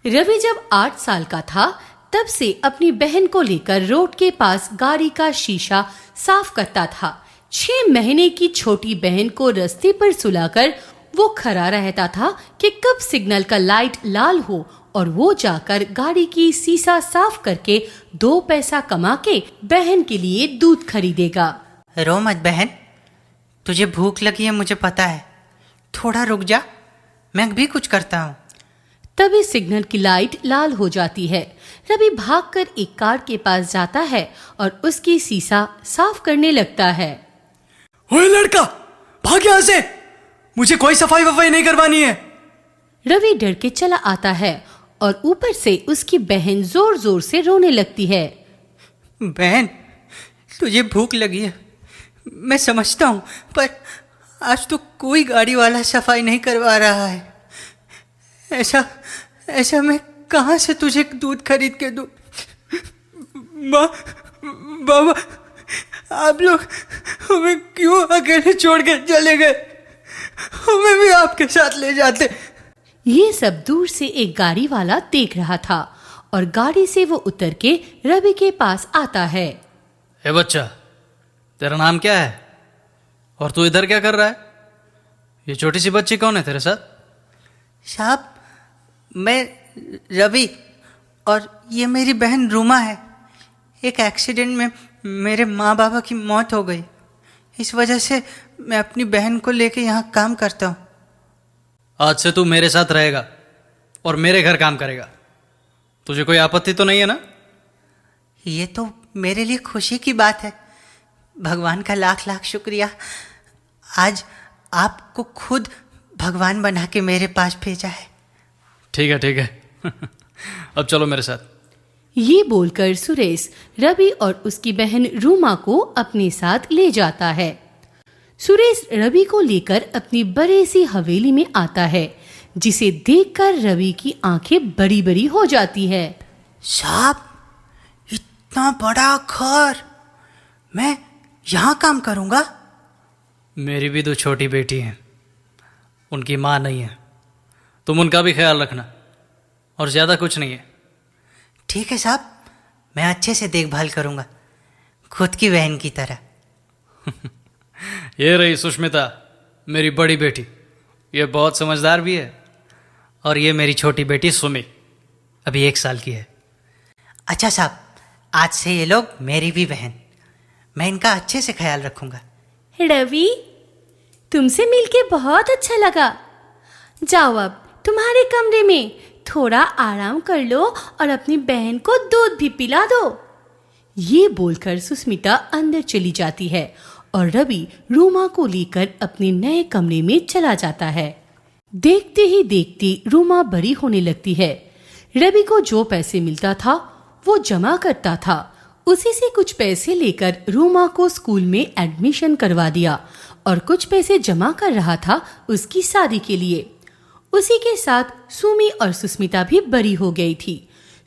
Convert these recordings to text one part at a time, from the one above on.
रवि जब 8 साल का था तब से अपनी बहन को लेकर रोड के पास गाड़ी का शीशा साफ करता था। 6 महीने की छोटी बहन को रास्ते पर सुलाकर वो खड़ा रहता था कि कब सिग्नल का लाइट लाल हो और वो जाकर गाड़ी की शीशा साफ करके 2 पैसा कमा के बहन के लिए दूध खरीदेगा। रो मत बहन, तुझे भूख लगी है मुझे पता है, थोड़ा रुक जा, मैं भी कुछ करता हूँ। तभी सिग्नल की लाइट लाल हो जाती है। रवि भागकर एक कार के पास जाता है और उसकी शीशा साफ करने लगता है। ओए लड़का, भाग यहाँ से, मुझे कोई सफाई वफाई नहीं करवानी है। रवि डर के चला आता है और ऊपर से उसकी बहन जोर जोर से रोने लगती है। बहन, तुझे भूख लगी है, मैं समझता हूँ, पर आज तो कोई गाड़ी वाला सफाई नहीं करवा रहा है। ऐसा मैं कहाँ से तुझे दूध खरीद के दूँ? माँ, बाबा, आप लोग हमें क्यों अकेले छोड़ के चले गए? हमें भी आपके साथ ले जाते। ये सब दूर से एक गाड़ी वाला देख रहा था और गाड़ी से वो उतर के रवि के पास आता है। ए बच्चा, तेरा नाम क्या है और तू इधर क्या कर रहा है? ये छोटी सी बच्ची कौन है तेरे साथ? साहब, मैं रवि और ये मेरी बहन रूमा है। एक एक्सीडेंट में मेरे माँ बाबा की मौत हो गई, इस वजह से मैं अपनी बहन को लेके यहाँ काम करता हूँ। आज से तू मेरे साथ रहेगा और मेरे घर काम करेगा। तुझे कोई आपत्ति तो नहीं है ना? ये तो मेरे लिए खुशी की बात है। भगवान का लाख लाख शुक्रिया, आज आपको खुद भगवान बना के मेरे पास भेजा है। ठीक है अब चलो मेरे साथ। ये बोलकर सुरेश रवि और उसकी बहन रूमा को अपने साथ ले जाता है। सुरेश रवि को लेकर अपनी बड़ी सी हवेली में आता है, जिसे देखकर रवि की आंखें बड़ी बड़ी हो जाती है। साहब, इतना बड़ा घर, मैं यहाँ काम करूँगा? मेरी भी 2 छोटी बेटी हैं, उनकी माँ नहीं है, तुम उनका भी ख्याल रखना, और ज़्यादा कुछ नहीं है। ठीक है साहब, मैं अच्छे से देखभाल करूँगा, खुद की बहन की तरह। ये रही सुष्मिता, मेरी बड़ी बेटी, ये बहुत समझदार भी है, और ये मेरी छोटी बेटी सुमी, अभी 1 साल की है। अच्छा साहब, आज से ये लोग मेरी भी बहन, मैं इनका अच्छे से ख्याल रखूँगा। रवि, तुमसे मिलके बहुत अच्छा लगा। जाओ अब तुम्हारे कमरे में थोड़ा आराम कर लो और अपनी बहन को दूध भी पिला दो। ये बोलकर सुष्मिता अंदर चली जाती है और रवि रूमा को लेकर अपने नए कमरे में चला जाता है। देखते ही देखते रूमा बड़ी होने लगती है। रवि को जो पैसे मिलता था वो जमा करता था, उसी से कुछ पैसे लेकर रूमा को स्कूल में एडमिशन करवा दिया और कुछ पैसे जमा कर रहा था उसकी शादी के लिए। उसी के साथ सुमी और सुष्मिता भी बड़ी हो गई थी।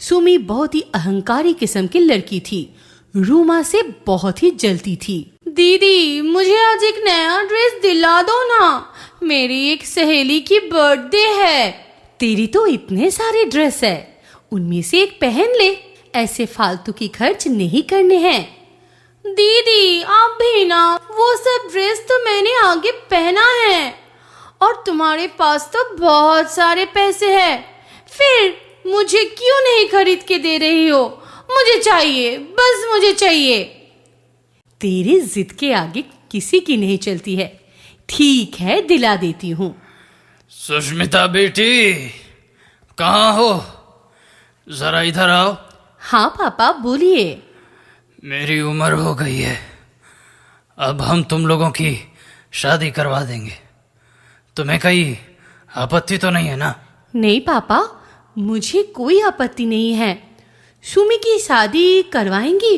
सुमी बहुत ही अहंकारी किस्म की लड़की थी, रूमा से बहुत ही जलती थी। दीदी, मुझे आज एक नया ड्रेस दिला दो ना, मेरी एक सहेली की बर्थडे है। तेरी तो इतने सारे ड्रेस है, उनमें से एक पहन ले, ऐसे फालतू की खर्च नहीं करने हैं। दीदी आप भी ना, वो सब ड्रेस तो मैंने आगे पहना है और तुम्हारे पास तो बहुत सारे पैसे हैं, फिर मुझे क्यों नहीं खरीद के दे रही हो? मुझे चाहिए, बस मुझे चाहिए। तेरी जिद के आगे किसी की नहीं चलती है। ठीक है, दिला देती हूँ। सुष्मिता बेटी, कहाँ हो? जरा इधर आओ। हाँ पापा, बोलिए। मेरी उम्र हो गई है, अब हम तुम लोगों की शादी करवा देंगे। तुम्हें कहीं आपत्ति तो नहीं है ना? नहीं पापा, मुझे कोई आपत्ति नहीं है। सुमी की शादी करवाएंगी,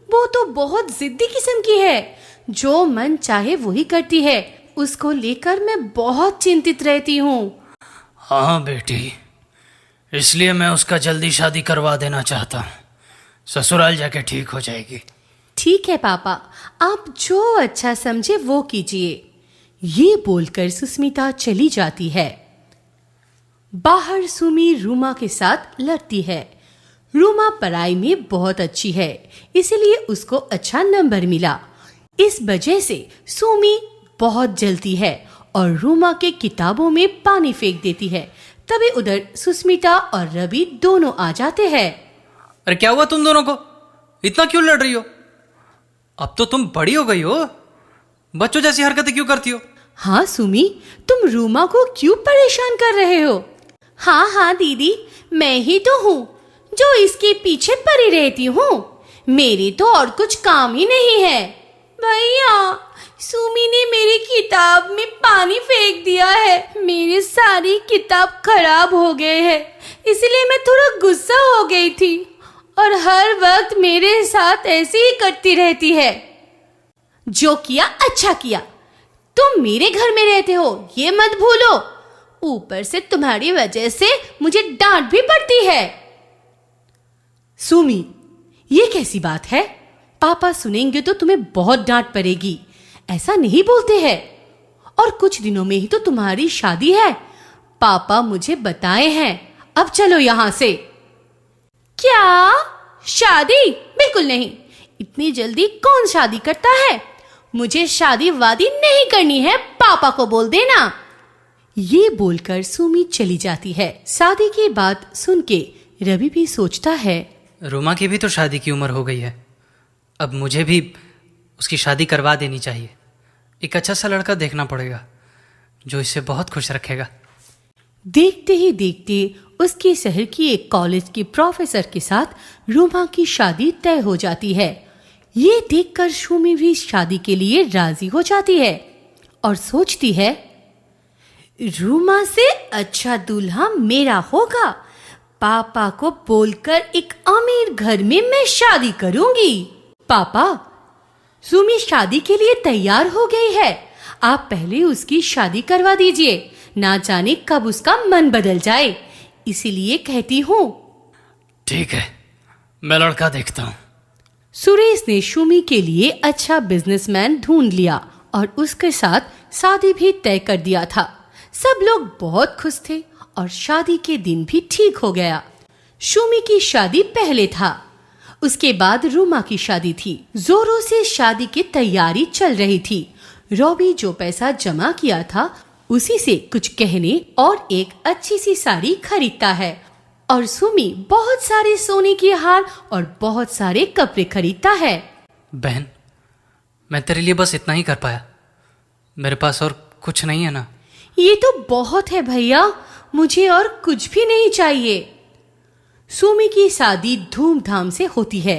वो तो बहुत जिद्दी किस्म की है, जो मन चाहे वही करती है। उसको लेकर मैं बहुत चिंतित रहती हूँ। हाँ बेटी, इसलिए मैं उसका जल्दी शादी करवा देना चाहता हूँ, ससुराल जाके ठीक हो जाएगी। ठीक है पापा, आप जो अच्छा समझे वो कीजिए। ये बोलकर सुष्मिता चली जाती है। बाहर सुमी रूमा के साथ लड़ती है। रूमा पढ़ाई में बहुत अच्छी है, इसलिए उसको अच्छा नंबर मिला। इस वजह से सुमी बहुत जलती है और रूमा के किताबों में पानी फेंक देती है। तभी उधर सुस्मिता और रवि दोनों आ जाते हैं। अरे क्या हुआ तुम दोनों को? इतना क्यों लड़ रही हो? अब तो तुम बड़ी हो गई हो, बच्चों जैसी हरकतें क्यों करती हो? हाँ सुमी, तुम रूमा को क्यों परेशान कर रहे हो? हाँ हाँ दीदी, मैं ही तो हूँ जो इसके पीछे पड़ी रहती हूँ। मेरे तो और कुछ काम ही नहीं है। भैया, सुमी ने मेरी किताब में पानी फेंक दिया है। मेरी सारी किताब खराब हो गए है, इसलिए मैं थोड़ा गुस्सा हो गई थी और हर वक्त मेरे साथ ऐसे ही करती रहती है। जो किया अच्छा किया, तुम मेरे घर में रहते हो ये मत भूलो। ऊपर से तुम्हारी वजह से मुझे डांट भी पड़ती है। सुमी, ये कैसी बात है? पापा सुनेंगे तो तुम्हें बहुत डांट पड़ेगी। ऐसा नहीं बोलते हैं। और कुछ दिनों में ही तो तुम्हारी शादी है, पापा मुझे बताए हैं। अब चलो यहां से। क्या शादी? बिल्कुल नहीं, इतनी जल्दी कौन शादी करता है? मुझे शादी वादी नहीं करनी है, पापा को बोल देना। ये बोलकर सुमी चली जाती है। शादी की बात सुन के रवि भी सोचता है, रूमा की भी तो शादी की उम्र हो गई है, अब मुझे भी उसकी शादी करवा देनी चाहिए। एक अच्छा सा लड़का देखना पड़ेगा जो इसे बहुत खुश रखेगा। देखते ही देखते उसके शहर की एक कॉलेज के प्रोफेसर के साथ रूमा की शादी तय हो जाती है। ये देखकर सुमी भी शादी के लिए राजी हो जाती है और सोचती है, रूमा से अच्छा दूल्हा मेरा होगा। पापा को बोलकर एक अमीर घर में मैं शादी करूंगी। पापा, सुमी शादी के लिए तैयार हो गई है, आप पहले उसकी शादी करवा दीजिए, ना जाने कब उसका मन बदल जाए, इसीलिए कहती हूँ। ठीक है, मैं लड़का देखता हूँ। सुरेश ने सुमी के लिए अच्छा बिजनेसमैन ढूंढ लिया और उसके साथ शादी भी तय कर दिया था। सब लोग बहुत खुश थे और शादी के दिन भी ठीक हो गया। सुमी की शादी पहले था, उसके बाद रूमा की शादी थी। जोरों से शादी की तैयारी चल रही थी। रवि जो पैसा जमा किया था उसी से कुछ गहने और एक अच्छी सी साड़ी खरीदता है और सुमी बहुत सारे सोने के हार और बहुत सारे कपड़े खरीदता है। बहन, मैं तेरे लिए बस इतना ही कर पाया, मेरे पास और कुछ नहीं है ना। ये तो बहुत है भैया, मुझे और कुछ भी नहीं चाहिए। सुमी की शादी धूमधाम से होती है।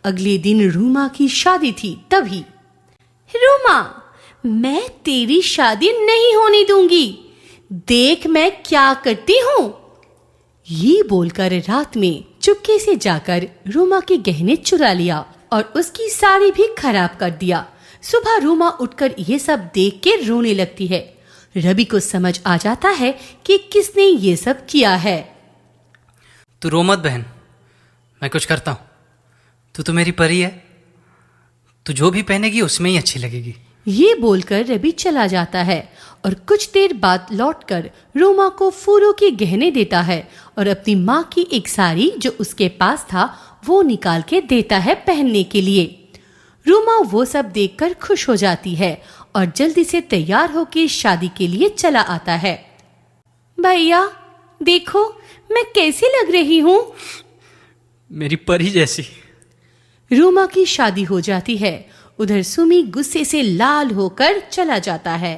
अगले दिन रूमा की शादी थी। तभी, रूमा, मैं तेरी शादी नहीं होने दूंगी, देख मैं क्या करती हूँ। ये बोलकर रात में चुपके से जाकर रूमा के गहने चुरा लिया और उसकी साड़ी भी खराब कर दिया। सुबह रूमा उठकर ये सब देख के रोने लगती है। रवि को समझ आ जाता है कि किसने ये सब किया है। तू रो मत बहन, मैं कुछ करता हूँ। तू तो मेरी परी है, तू जो भी पहनेगी उसमें ही अच्छी लगेगी। ये बोलकर रवि चला जाता है और कुछ देर बाद लौटकर रूमा को फूलों के गहने देता है और अपनी माँ की एक साड़ी जो उसके पास था वो निकाल के देता है पहनने के लिए। रूमा वो सब देखकर खुश हो जाती है और जल्दी से तैयार होकर शादी के लिए चला आता है। भैया देखो मैं कैसी लग रही हूँ? मेरी परी जैसी। रूमा की शादी हो जाती है। उधर सुमी गुस्से से लाल होकर चला जाता है।